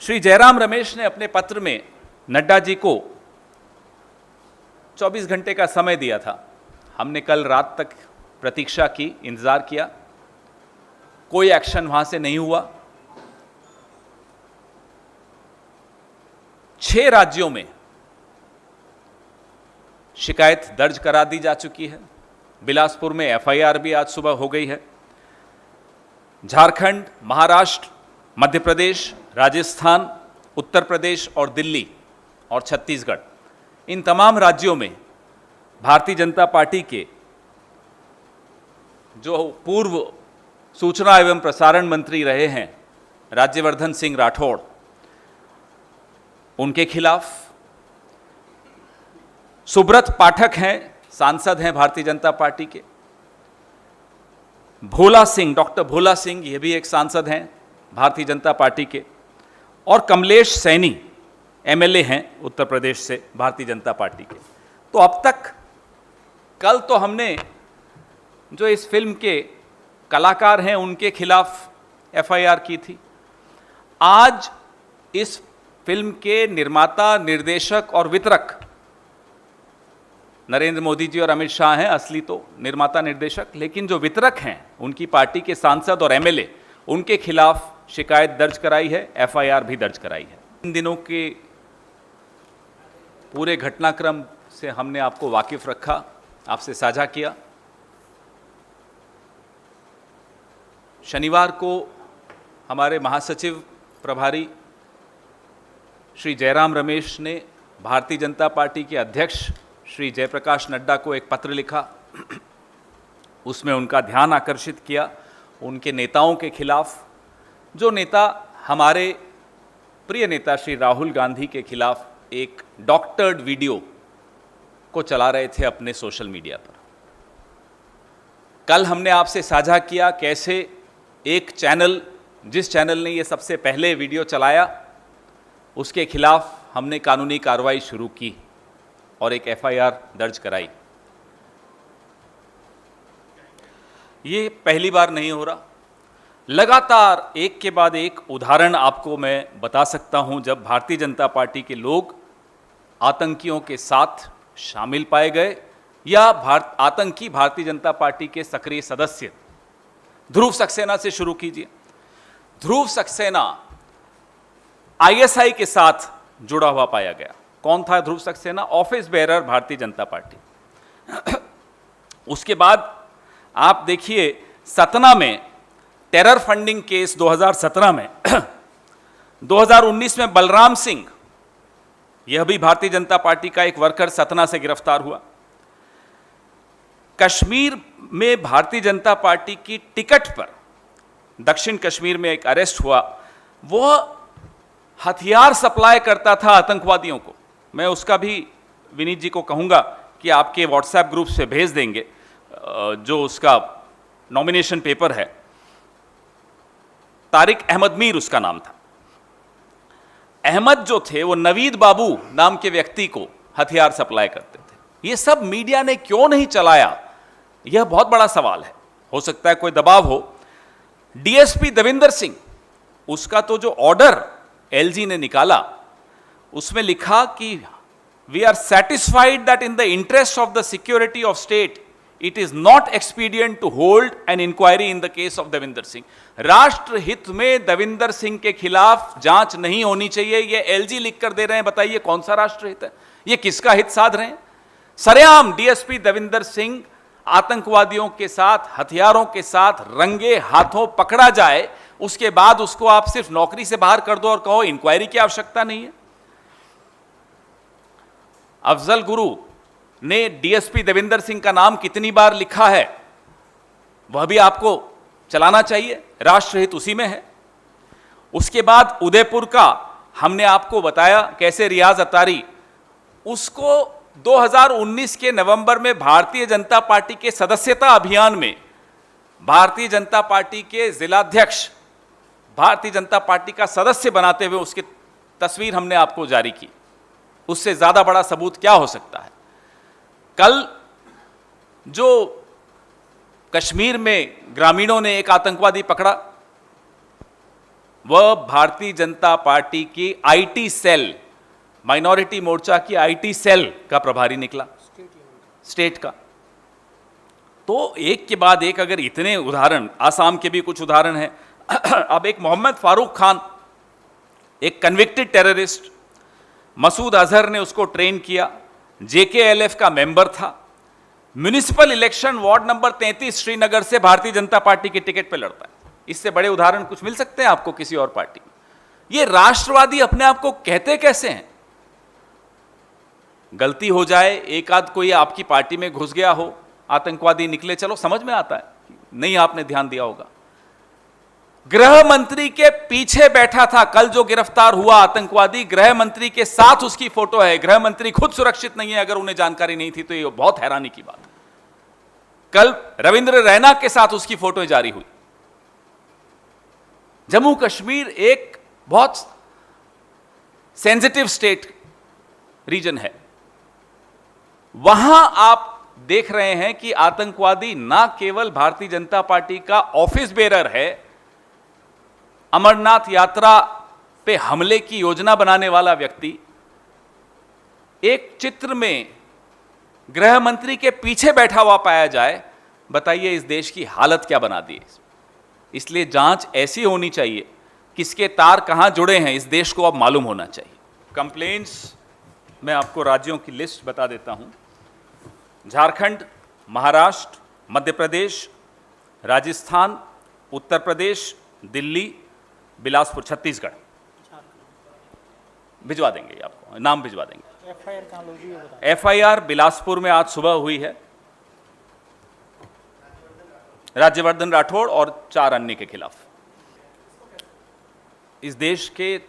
श्री जयराम रमेश ने अपने पत्र में नड्डा जी को 24 घंटे का समय दिया था। हमने कल रात तक प्रतीक्षा की, इंतजार किया, कोई एक्शन वहां से नहीं हुआ। 6 राज्यों में शिकायत दर्ज करा दी जा चुकी है। बिलासपुर में एफआईआर भी आज सुबह हो गई है। झारखंड, महाराष्ट्र, मध्य प्रदेश, राजस्थान, उत्तर प्रदेश और दिल्ली और छत्तीसगढ़, इन तमाम राज्यों में भारतीय जनता पार्टी के जो पूर्व सूचना एवं प्रसारण मंत्री रहे हैं राज्यवर्धन सिंह राठौड़, उनके खिलाफ, सुब्रत पाठक हैं, सांसद हैं भारतीय जनता पार्टी के, भोला सिंह, डॉक्टर भोला सिंह, ये भी एक सांसद हैं भारतीय जनता पार्टी के, और कमलेश सैनी एमएलए हैं उत्तर प्रदेश से भारतीय जनता पार्टी के। तो अब तक, कल तो हमने जो इस फिल्म के कलाकार हैं उनके खिलाफ एफआईआर की थी। आज इस फिल्म के निर्माता, निर्देशक और वितरक नरेंद्र मोदी जी और अमित शाह हैं, असली तो निर्माता निर्देशक, लेकिन जो वितरक हैं उनकी पार्टी के सांसद और एमएलए, उनके खिलाफ शिकायत दर्ज कराई है, एफआईआर भी दर्ज कराई है। इन दिनों के पूरे घटनाक्रम से हमने आपको वाकिफ रखा, आपसे साझा किया। शनिवार को हमारे महासचिव प्रभारी श्री जयराम रमेश ने भारतीय जनता पार्टी के अध्यक्ष श्री जयप्रकाश नड्डा को एक पत्र लिखा। उसमें उनका ध्यान आकर्षित किया उनके नेताओं के खिलाफ, जो नेता हमारे प्रिय नेता श्री राहुल गांधी के खिलाफ एक डॉक्टर्ड वीडियो को चला रहे थे अपने सोशल मीडिया पर। कल हमने आपसे साझा किया कैसे एक चैनल, जिस चैनल ने ये सबसे पहले वीडियो चलाया, उसके खिलाफ हमने कानूनी कार्रवाई शुरू की और एक एफआईआर दर्ज कराई। ये पहली बार नहीं हो रहा, लगातार एक के बाद एक उदाहरण आपको मैं बता सकता हूं जब भारतीय जनता पार्टी के लोग आतंकियों के साथ शामिल पाए गए या आतंकी भारतीय जनता पार्टी के सक्रिय सदस्य। ध्रुव सक्सेना से शुरू कीजिए। ध्रुव सक्सेना आईएसआई के साथ जुड़ा हुआ पाया गया। कौन था ध्रुव Saxena? Office bearer Bharatiya Janata party. उसके बाद आप देखिए सतना में टेरर फंडिंग केस 2017 में 2019 में बलराम सिंह, यह भी भारतीय जनता पार्टी का एक वर्कर सतना से गिरफ्तार हुआ। कश्मीर में भारतीय जनता पार्टी की टिकट पर दक्षिण कश्मीर में एक अरेस्ट हुआ। वह हथियार सप्लाई करता था आतंकवादियों को। मैं उसका भी विनीत जी को कहूंगा कि आपके व्हाट्सएप ग्रुप से भेज देंगे, जो उसका नॉमिनेशन पेपर है। तारिक अहमद मीर उसका नाम था। अहमद जो थे वो नवीद बाबू नाम के व्यक्ति को हथियार सप्लाई करते थे। ये सब मीडिया ने क्यों नहीं चलाया, यह बहुत बड़ा सवाल है। हो सकता है कोई दबाव हो। डीएसपी देविंदर सिंह, उसका तो जो ऑर्डर एलजी ने निकाला, उसमें लिखा कि we are satisfied that in the interest of the security of state it is not expedient to hold an inquiry in the case of Devinder Singh. राष्ट्र हित में देविंदर सिंह के खिलाफ जांच नहीं होनी चाहिए, ये एलजी लिख कर दे रहे हैं। बताइए कौन सा राष्ट्र हित है? ये किसका हित साध रहे हैं? सरेआम डीएसपी देविंदर सिंह आतंकवादियों के साथ, हथियारों के साथ रंगे हाथों पकड़ा जाए, उसके बाद उसको आप सिर्फ नौकरी से बाहर कर दो और कहो इंक्वायरी की आवश्यकता नहीं है। अफजल गुरु ने डीएसपी देविंदर सिंह का नाम कितनी बार लिखा है, वह भी आपको चलाना चाहिए। राष्ट्रहित उसी में है। उसके बाद उदयपुर का हमने आपको बताया कैसे रियाज अतारी, उसको 2019 के नवंबर में भारतीय जनता पार्टी के सदस्यता अभियान में भारतीय जनता पार्टी के जिलाध्यक्ष, भारतीय जनता पार्टी का सदस्य बनाते हुए उसकी तस्वीर हमने आपको जारी की। उससे ज्यादा बड़ा सबूत क्या हो सकता है? कल जो कश्मीर में ग्रामीणों ने एक आतंकवादी पकड़ा, वह भारतीय जनता पार्टी की आईटी सेल, माइनॉरिटी मोर्चा की आईटी सेल का प्रभारी निकला, स्टेट का। तो एक के बाद एक अगर इतने उदाहरण, आसाम के भी कुछ उदाहरण हैं। अब एक मोहम्मद फारूक खान, एक कन्विक्टेड टेररिस्ट, मसूद अजहर ने उसको ट्रेन किया, जेकेएलएफ का मेंबर था, municipal election ward number 33 Srinagar से भारतीय जनता पार्टी के टिकट पे लड़ता है। इससे बड़े उदाहरण कुछ मिल सकते हैं आपको किसी और पार्टी में? ये राष्ट्रवादी अपने आप को कहते कैसे हैं? गलती हो जाए, एक आध कोई आपकी पार्टी में घुस गया हो, आतंकवादी निकले, चलो समझ में आता है, नहीं आपने ध्यान दिया होगा। गृह मंत्री के पीछे बैठा था, कल जो गिरफ्तार हुआ आतंकवादी, गृह मंत्री के साथ उसकी फोटो है। गृह मंत्री खुद सुरक्षित नहीं है, अगर उन्हें जानकारी नहीं थी तो ये बहुत हैरानी की बात। कल रविंद्र रैना के साथ उसकी फोटो जारी हुई। जम्मू कश्मीर एक बहुत सेंसिटिव स्टेट रीजन है, वहां आप देख रहे हैं कि आतंकवादी ना केवल भारतीय जनता पार्टी का ऑफिस बेरर है, अमरनाथ यात्रा पे हमले की योजना बनाने वाला व्यक्ति एक चित्र में गृह मंत्री के पीछे बैठा हुआ पाया जाए। बताइए इस देश की हालत क्या बना दी है। इसलिए जांच ऐसी होनी चाहिए, किसके तार कहां जुड़े हैं, इस देश को अब मालूम होना चाहिए। कंप्लेंट्स मैं आपको राज्यों की लिस्ट बता देता हूं। झारखंड, महाराष्ट्र, मध्य प्रदेश, राजस्थान, उत्तर प्रदेश, दिल्ली, बिलासपुर, छत्तीसगढ़। भिजवा देंगे आपको, नाम भिजवा देंगे। एफआईआर बिलासपुर में आज सुबह हुई है, राज्यवर्धन राठौड़ और 4 अन्य के खिलाफ। इस देश के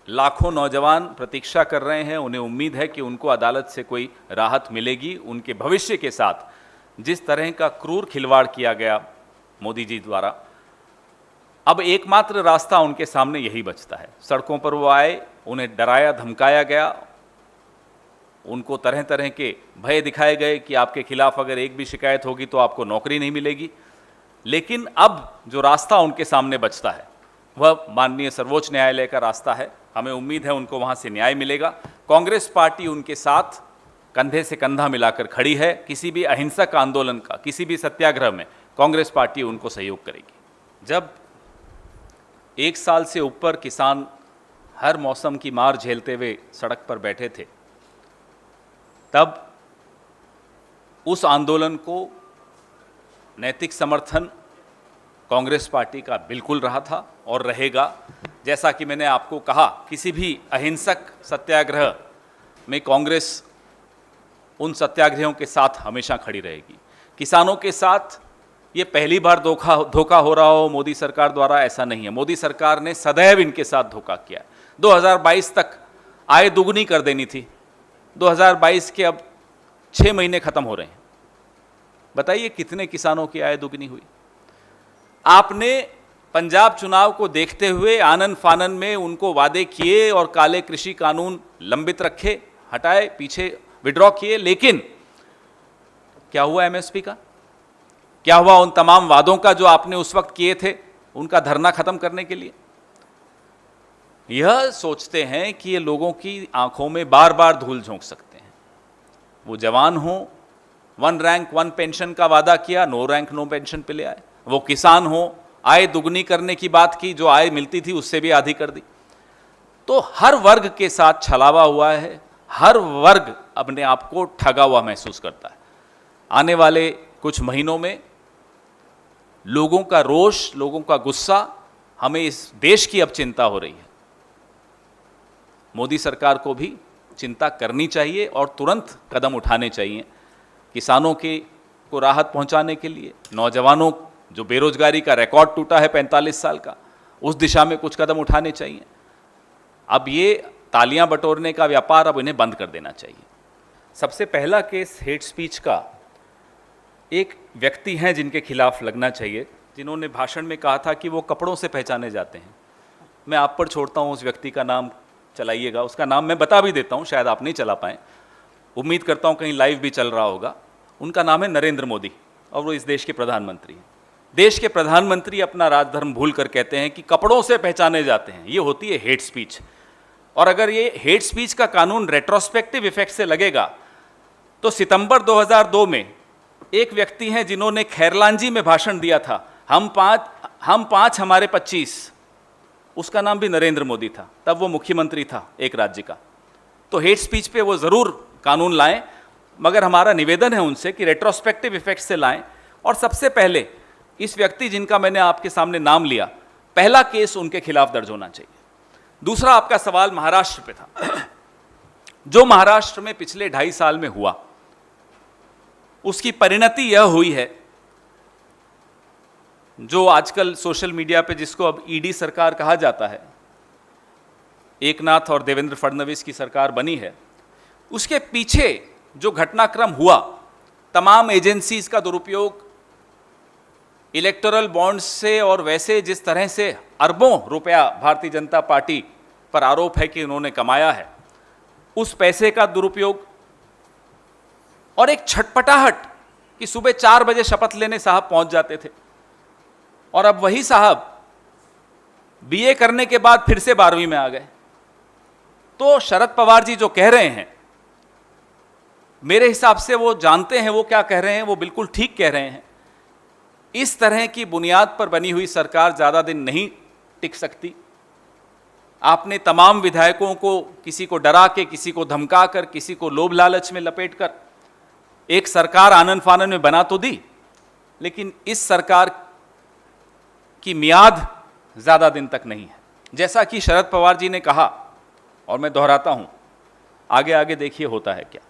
लाखों नौजवान प्रतीक्षा कर रहे हैं, उन्हें उम्मीद है कि उनको अदालत से कोई राहत मिलेगी। उनके भविष्य के साथ जिस तरह का क्रूर खिलवाड़ किया गया मोदी जी द्वारा, अब एकमात्र रास्ता उनके सामने यही बचता है। सड़कों पर वो आए, उन्हें डराया धमकाया गया, उनको तरह तरह के भय दिखाए गए कि आपके खिलाफ अगर एक भी शिकायत होगी तो आपको नौकरी नहीं मिलेगी। लेकिन अब जो रास्ता उनके सामने बचता है वह माननीय सर्वोच्च न्यायालय का रास्ता है। हमें उम्मीद है उनको वहां से न्याय मिलेगा। कांग्रेस पार्टी उनके साथ कंधे से कंधा मिलाकर खड़ी है। किसी भी अहिंसक आंदोलन का, किसी भी सत्याग्रह में कांग्रेस पार्टी उनको सहयोग करेगी। जब 1 साल से ऊपर किसान हर मौसम की मार झेलते हुए सड़क पर बैठे थे, तब उस आंदोलन को नैतिक समर्थन कांग्रेस पार्टी का बिल्कुल रहा था और रहेगा। जैसा कि मैंने आपको कहा, किसी भी अहिंसक सत्याग्रह में कांग्रेस उन सत्याग्रहियों के साथ हमेशा खड़ी रहेगी। किसानों के साथ ये पहली बार धोखा हो रहा हो मोदी सरकार द्वारा, ऐसा नहीं है। मोदी सरकार ने सदैव इनके साथ धोखा किया। 2022 तक आय दुगनी कर देनी थी, 2022 के अब 6 महीने खत्म हो रहे हैं। बताइए कितने किसानों की आय दुगनी हुई? आपने पंजाब चुनाव को देखते हुए आनन फानन में उनको वादे किए और काले कृषि कानून लंबित रखे, हटाए, पीछे विड्रॉ किए, लेकिन क्या हुआ एमएसपी का? क्या हुआ उन तमाम वादों का जो आपने उस वक्त किए थे उनका धरना खत्म करने के लिए? यह सोचते हैं कि ये लोगों की आंखों में बार बार धूल झोंक सकते हैं। वो जवान हो, 1 रैंक 1 पेंशन का वादा किया, 9 रैंक 9 पेंशन पे ले आए। वो किसान हो, आय दुगनी करने की बात की, जो आय मिलती थी उससे भी आधी कर दी। तो हर वर्ग के साथ छलावा हुआ है, हर वर्ग अपने आप को ठगा हुआ महसूस करता है। आने वाले कुछ महीनों में लोगों का रोष, लोगों का गुस्सा, हमें इस देश की अब चिंता हो रही है। मोदी सरकार को भी चिंता करनी चाहिए और तुरंत कदम उठाने चाहिए किसानों को राहत पहुंचाने के लिए। नौजवानों जो बेरोजगारी का रिकॉर्ड टूटा है 45 साल का, उस दिशा में कुछ कदम उठाने चाहिए। अब ये तालियां बटोरने का व्यापार अब इन्हें बंद कर देना चाहिए। सबसे पहला केस हेट स्पीच का एक व्यक्ति हैं जिनके खिलाफ लगना चाहिए, जिन्होंने भाषण में कहा था कि वो कपड़ों से पहचाने जाते हैं। मैं आप पर छोड़ता हूं, उस व्यक्ति का नाम चलाइएगा। उसका नाम मैं बता भी देता हूं, शायद आप नहीं चला पाएँ, उम्मीद करता हूं कहीं लाइव भी चल रहा होगा। उनका नाम है नरेंद्र मोदी और वो इस देश के प्रधानमंत्री हैं। देश के प्रधानमंत्री अपना राजधर्म भूल कर कहते हैं कि कपड़ों से पहचाने जाते हैं, ये होती है हेट स्पीच। और अगर ये हेट स्पीच का कानून रेट्रोस्पेक्टिव इफेक्ट से लगेगा तो सितंबर 2002 में एक व्यक्ति हैं जिन्होंने खैरलांजी में भाषण दिया था, हम पांच हमारे 25, उसका नाम भी नरेंद्र मोदी था, तब वो मुख्यमंत्री था एक राज्य का। तो हेट स्पीच पे वो जरूर कानून लाएं, मगर हमारा निवेदन है उनसे कि रेट्रोस्पेक्टिव इफेक्ट से लाएं। और सबसे पहले इस व्यक्ति जिनका मैंने आपके सामने नाम लिया, पहला केस उनके खिलाफ दर्ज होना चाहिए। दूसरा, आपका सवाल महाराष्ट्र पे था। जो महाराष्ट्र में पिछले 2.5 साल में हुआ, उसकी परिणति यह हुई है, जो आजकल सोशल मीडिया पे जिसको अब ईडी सरकार कहा जाता है, एकनाथ और देवेंद्र फडणवीस की सरकार बनी है, उसके पीछे जो घटनाक्रम हुआ, तमाम एजेंसीज का दुरुपयोग, इलेक्टोरल बॉन्ड्स से, और वैसे जिस तरह से अरबों रुपया भारतीय जनता पार्टी पर आरोप है कि उन्होंने कमाया है, उस पैसे का दुरुपयोग, और एक छटपटाहट कि सुबह 4 बजे शपथ लेने साहब पहुंच जाते थे और अब वही साहब बीए करने के बाद फिर से 12वीं में आ गए। तो शरद पवार जी जो कह रहे हैं, मेरे हिसाब से वो जानते हैं वो क्या कह रहे हैं, वो बिल्कुल ठीक कह रहे हैं। इस तरह की बुनियाद पर बनी हुई सरकार ज़्यादा दिन नहीं टिक सकती। आपने तमाम विधायकों को किसी को डरा के, किसी को धमका कर, किसी को लोभ लालच में लपेट कर एक सरकार आनन फानन में बना तो दी, लेकिन इस सरकार की मियाद ज़्यादा दिन तक नहीं है। जैसा कि शरद पवार जी ने कहा, और मैं दोहराता हूं, आगे आगे देखिए होता है क्या।